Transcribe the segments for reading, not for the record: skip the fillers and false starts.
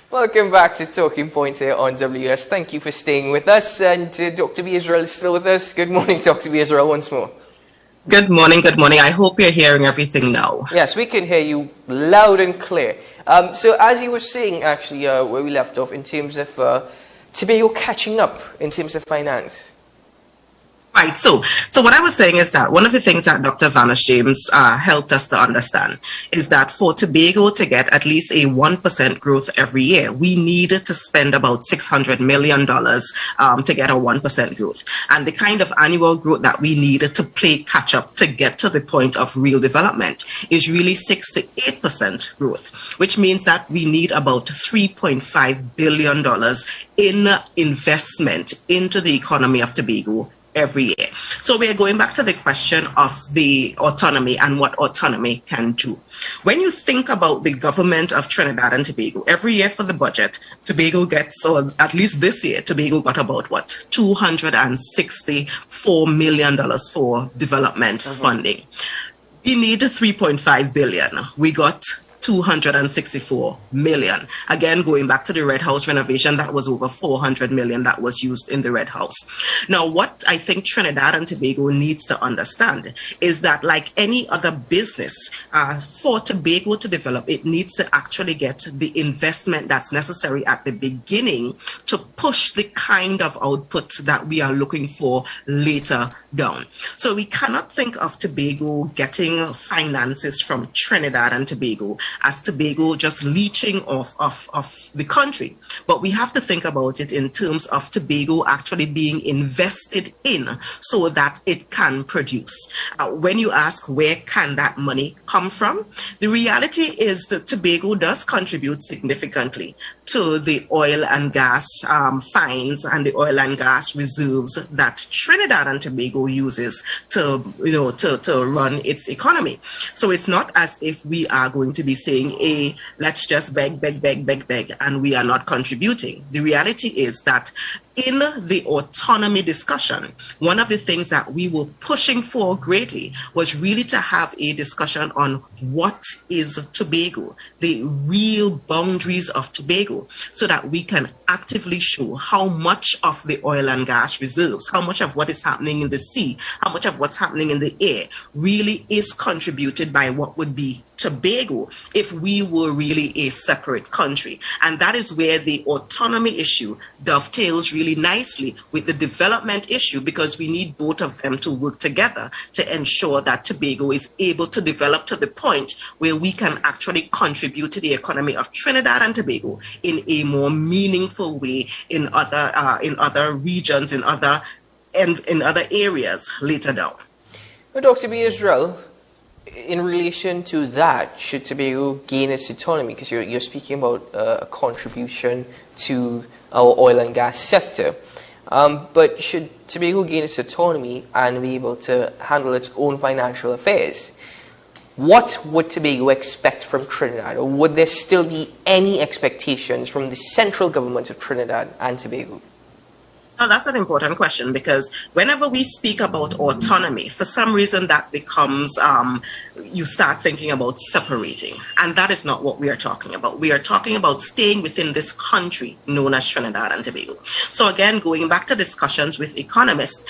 Welcome back to Talking Point here on WS. Thank you for staying with us. And Dr. B. Israel is still with us. Good morning, Dr. B. Israel, once more. Good morning, good morning. I hope you're hearing everything now. Yes, we can hear you loud and clear. So as you were saying, actually, where we left off in terms of Tobago catching up in terms of finance. Right, so what I was saying is that one of the things that Dr. 𝐳𝖺chipi𝗂유tuhelped us to understand is that for Tobago to get at least a 1% growth every year, we needed to spend about $600 million to get a 1% growth. And the kind of annual growth that we needed to play catch up to get to the point of real development is really 6 to 8% growth, which means that we need about $3.5 billion in investment into the economy of Tobago every year. So we are going back to the question of the autonomy and what autonomy can do. When you think about the government of Trinidad and Tobago, every year for the budget, Tobago gets, or at least this year, Tobago got about what, $264 million for development funding. We need $3.5 billion. We got $264 million. Again, going back to the Red House renovation, that was over $400 million that was used in the Red House. Now, what I think Trinidad and Tobago needs to understand is that, like any other business, for Tobago to develop, it needs to actually get the investment that's necessary at the beginning to push the kind of output that we are looking for later down. So we cannot think of Tobago getting finances from Trinidad and Tobago as Tobago just leeching off the country. But we have to think about it in terms of Tobago actually being invested in so that it can produce. When you ask where can that money come from, the reality is that Tobago does contribute significantly to the oil and gas finds and the oil and gas reserves that Trinidad and Tobago uses to run its economy. So it's not as if we are going to be saying, let's just beg, and we are not contributing. The reality is that in the autonomy discussion, one of the things that we were pushing for greatly was really to have a discussion on what is Tobago, the real boundaries of Tobago, so that we can actively show how much of the oil and gas reserves, how much of what is happening in the sea, how much of what's happening in the air really is contributed by what would be Tobago if we were really a separate country. And that is where the autonomy issue dovetails really nicely with the development issue, because we need both of them to work together to ensure that Tobago is able to develop to the point where we can actually contribute to the economy of Trinidad and Tobago in a more meaningful way in other regions, in other areas later down. Well, Dr. B. Israel, in relation to that, should Tobago gain its autonomy? Because you're speaking about a contribution to our oil and gas sector. But should Tobago gain its autonomy and be able to handle its own financial affairs, what would Tobago expect from Trinidad? Or would there still be any expectations from the central government of Trinidad and Tobago? Now, that's an important question, because whenever we speak about autonomy, for some reason that becomes, you start thinking about separating. And that is not what we are talking about. We are talking about staying within this country known as Trinidad and Tobago. So again, going back to discussions with economists,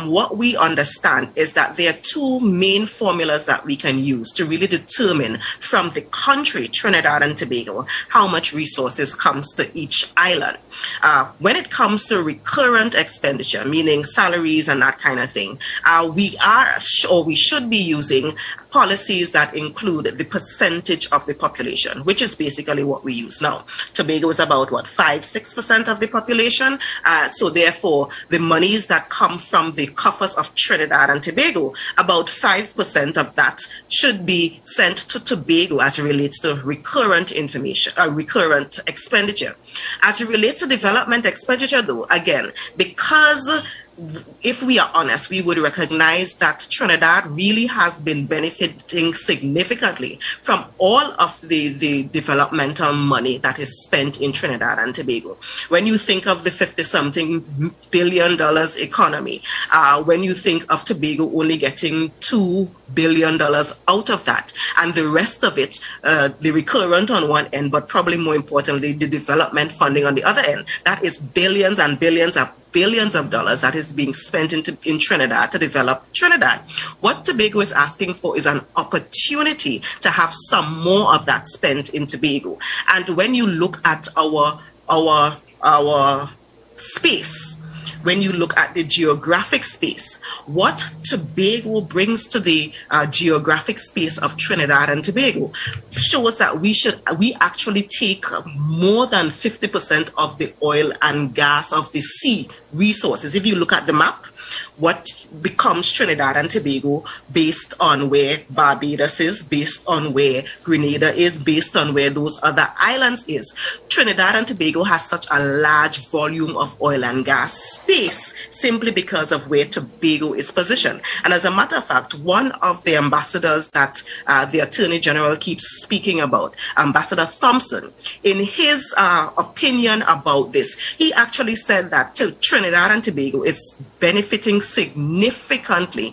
what we understand is that there are two main formulas that we can use to really determine from the country, Trinidad and Tobago, how much resources comes to each island. When it comes to recurrent expenditure, meaning salaries and that kind of thing, we should be using policies that include the percentage of the population, which is basically what we use now. Tobago is about, what, 5-6% of the population. So therefore, the monies that come from the coffers of Trinidad and Tobago, about 5% of that should be sent to Tobago as it relates to recurrent expenditure. As it relates to development expenditure, though, again, because if we are honest, we would recognize that Trinidad really has been benefiting significantly from all of the developmental money that is spent in Trinidad and Tobago. When you think of the 50-something billion dollars economy, when you think of Tobago only getting $2 billion out of that, and the rest of it, the recurrent on one end, but probably more importantly, the development funding on the other end, that is billions and billions of dollars that is being spent in Trinidad to develop Trinidad. What Tobago is asking for is an opportunity to have some more of that spent in Tobago. And when you look at our space, when you look at the geographic space, what Tobago brings to the geographic space of Trinidad and Tobago shows that we actually take more than 50% of the oil and gas of the sea resources. If you look at the map, what becomes Trinidad and Tobago based on where Barbados is, based on where Grenada is, based on where those other islands is. Trinidad and Tobago has such a large volume of oil and gas space simply because of where Tobago is positioned. And as a matter of fact, one of the ambassadors that the Attorney General keeps speaking about, Ambassador Thompson, in his opinion about this, he actually said that Trinidad and Tobago is benefiting significantly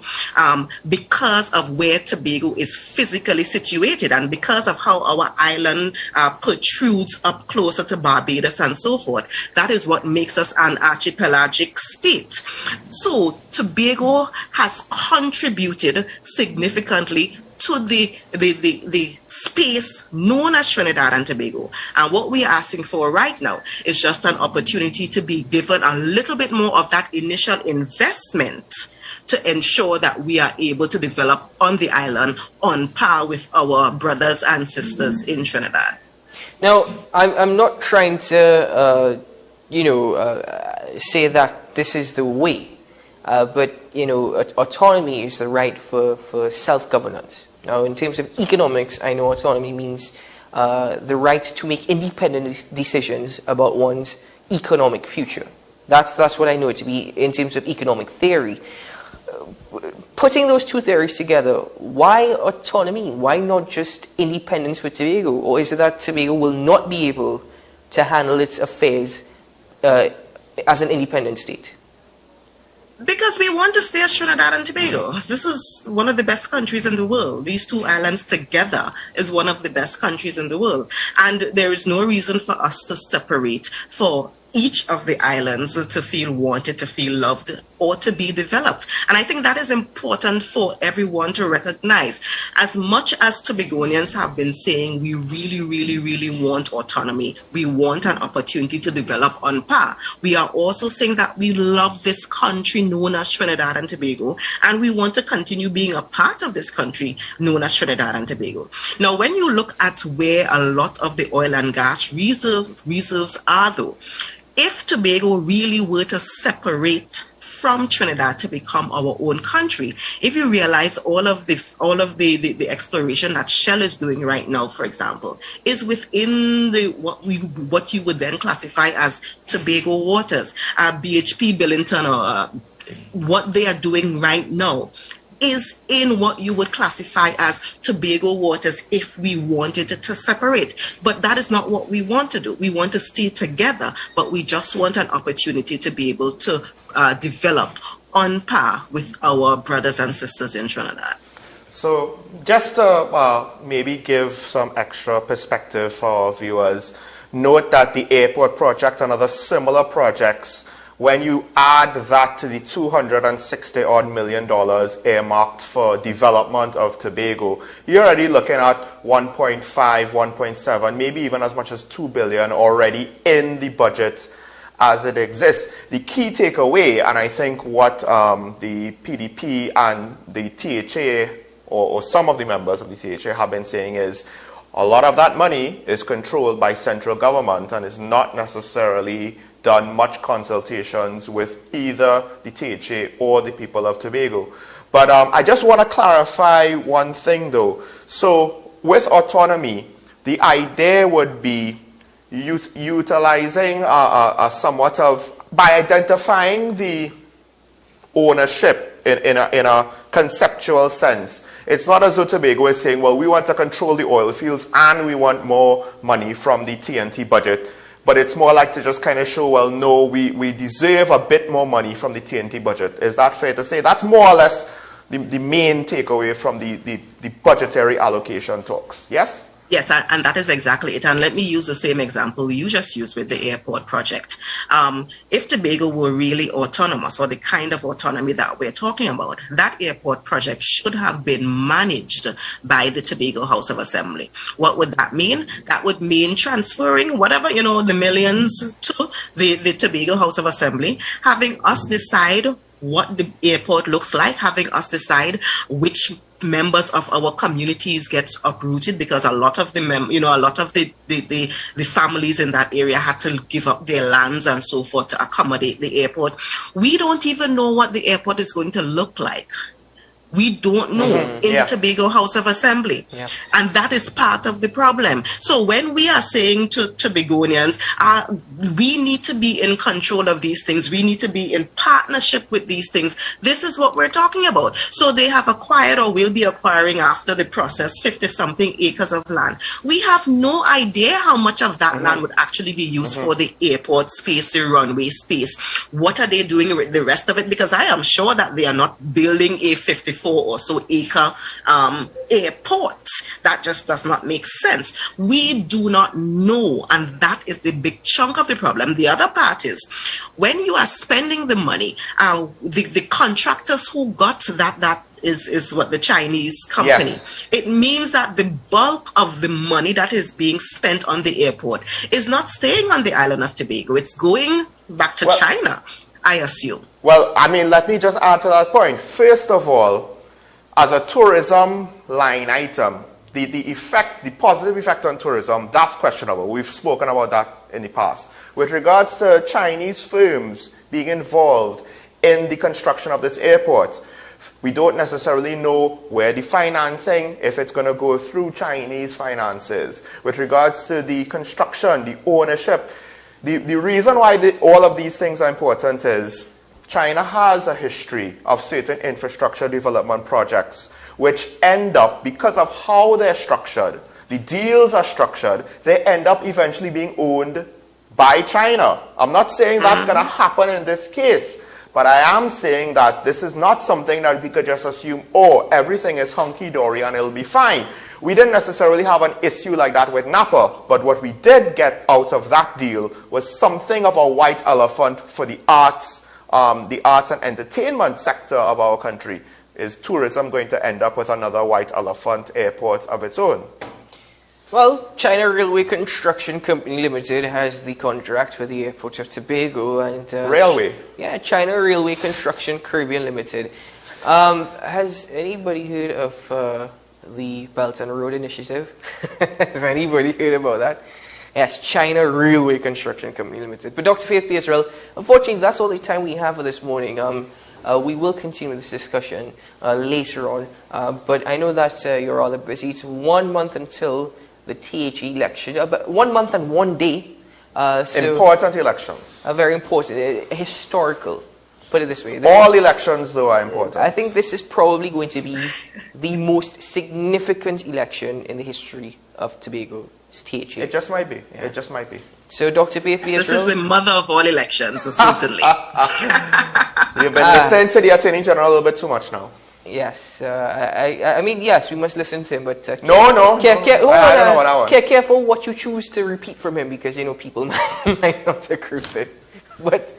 because of where Tobago is physically situated and because of how our island protrudes up closer to Barbados and so forth. That is what makes us an archipelagic state. So Tobago has contributed significantly to the space known as Trinidad and Tobago. And what we're asking for right now is just an opportunity to be given a little bit more of that initial investment to ensure that we are able to develop on the island on par with our brothers and sisters in Trinidad. Now, I'm not trying to, say that this is the way, but, autonomy is the right for self-governance. Now, in terms of economics, I know autonomy means the right to make independent decisions about one's economic future. That's what I know it to be in terms of economic theory. Putting those two theories together, why autonomy? Why not just independence with Tobago? Or is it that Tobago will not be able to handle its affairs as an independent state? Because we want to stay as Trinidad and Tobago. This is one of the best countries in the world. These two islands together is one of the best countries in the world. And there is no reason for us to separate for each of the islands to feel wanted, to feel loved, or to be developed. And I think that is important for everyone to recognize. As much as Tobagonians have been saying we really, really, really want autonomy, we want an opportunity to develop on par, we are also saying that we love this country known as Trinidad and Tobago, and we want to continue being a part of this country known as Trinidad and Tobago. Now, when you look at where a lot of the oil and gas reserves are, though, if Tobago really were to separate from Trinidad to become our own country, if you realize all of the exploration that Shell is doing right now, for example, is within what you would then classify as Tobago waters. BHP Billington, what they are doing right now is in what you would classify as Tobago waters if we wanted to separate. But that is not what we want to do. We want to stay together, but we just want an opportunity to be able to develop on par with our brothers and sisters in Trinidad. So just to maybe give some extra perspective for our viewers, note that the airport project and other similar projects, when you add that to the $260 million earmarked for development of Tobago, you're already looking at 1.5, 1.7, maybe even as much as $2 billion already in the budget as it exists. The key takeaway, and I think what the PDP and the THA, or some of the members of the THA have been saying is, a lot of that money is controlled by central government and is not necessarily done much consultations with either the THA or the people of Tobago. But I just want to clarify one thing though. So with autonomy, the idea would be utilizing somewhat of, by identifying the ownership in a conceptual sense. It's not as though Tobago is saying, well, we want to control the oil fields and we want more money from the TNT budget. But it's more like to just kind of show, well, no, we deserve a bit more money from the TNT budget. Is that fair to say? That's more or less the main takeaway from the budgetary allocation talks. Yes? Yes, and that is exactly it. And let me use the same example you just used with the airport project. If Tobago were really autonomous, or the kind of autonomy that we're talking about, that airport project should have been managed by the Tobago House of Assembly. What would that mean? That would mean transferring whatever, the millions to the Tobago House of Assembly, having us decide what the airport looks like, having us decide which members of our communities get uprooted, because a lot of the families in that area had to give up their lands and so forth to accommodate the airport. We don't even know what the airport is going to look like. We don't know in the Tobago House of Assembly. And that is part of the problem. So when we are saying to Tobagonians, we need to be in control of these things, we need to be in partnership with these things, this is what we're talking about. So they have acquired or will be acquiring after the process 50-something acres of land. We have no idea how much of that land would actually be used for the airport space, the runway space. What are they doing with the rest of it? Because I am sure that they are not building a 54 or so acre airport. That just does not make sense. We do not know, and that is the big chunk of the problem. The other part is, when you are spending the money, the contractors who got that is what the Chinese company. It means that the bulk of the money that is being spent on the airport is not staying on the island of Tobago. It's going back to China, I assume. Well, I mean, let me just add to that point. First of all, as a tourism line item, the positive effect on tourism, that's questionable. We've spoken about that in the past. With regards to Chinese firms being involved in the construction of this airport, we don't necessarily know where the financing, if it's going to go through Chinese finances. With regards to the construction, the ownership, the reason why all of these things are important is China has a history of certain infrastructure development projects which end up, because of how they're structured, the deals are structured, they end up eventually being owned by China. I'm not saying that's going to happen in this case, but I am saying that this is not something that we could just assume, oh, everything is hunky-dory and it'll be fine. We didn't necessarily have an issue like that with Napa, but what we did get out of that deal was something of a white elephant for the arts and entertainment sector of our country. Is tourism going to end up with another white elephant airport of its own? Well, China Railway Construction Company Limited has the contract with the airport of Tobago and Railway. Yeah, China Railway Construction Caribbean Limited. Has anybody heard of the Belt and Road Initiative? Has anybody heard about that? Yes, China Railway Construction Company Limited. But Dr. Faith P. Israel, unfortunately, that's all the time we have for this morning. We will continue this discussion later on. But I know that you're rather busy. It's 1 month until the THE election. But 1 month and 1 day. So important elections. Very important. Historical. Put it this way. All elections, though, are important. I think this is probably going to be the most significant election in the history of Tobago. THE. It just might be. Yeah. It just might be. So, Dr. Faith P. This is the mother of all elections, certainly. You've been listening to the Attorney General a little bit too much now. Yes. I mean, yes, we must listen to him, but... I don't know what I want. Careful what you choose to repeat from him, because, people might not agree with it. But,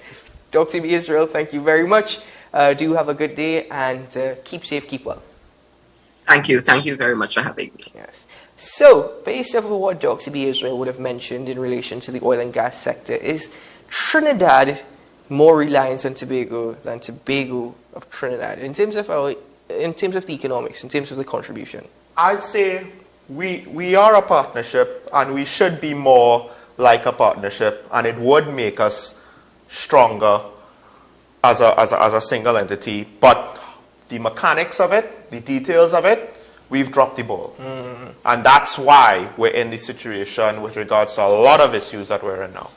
Dr. B. Israel, thank you very much. Do have a good day, and keep safe, keep well. Thank you. Thank you very much for having me. Yes. So, based off of what Dr. B. Israel would have mentioned in relation to the oil and gas sector, is Trinidad more reliant on Tobago than Tobago of Trinidad in terms of the economics, in terms of the contribution? I'd say we are a partnership, and we should be more like a partnership, and it would make us stronger as a single entity. But the mechanics of it, the details of it, we've dropped the ball. And that's why we're in this situation with regards to a lot of issues that we're in now.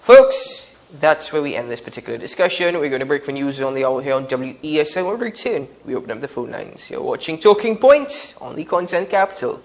Folks, that's where we end this particular discussion. We're going to break for news on the hour here on WESN. When we return, we open up the phone lines. You're watching Talking Points on the Content Capital.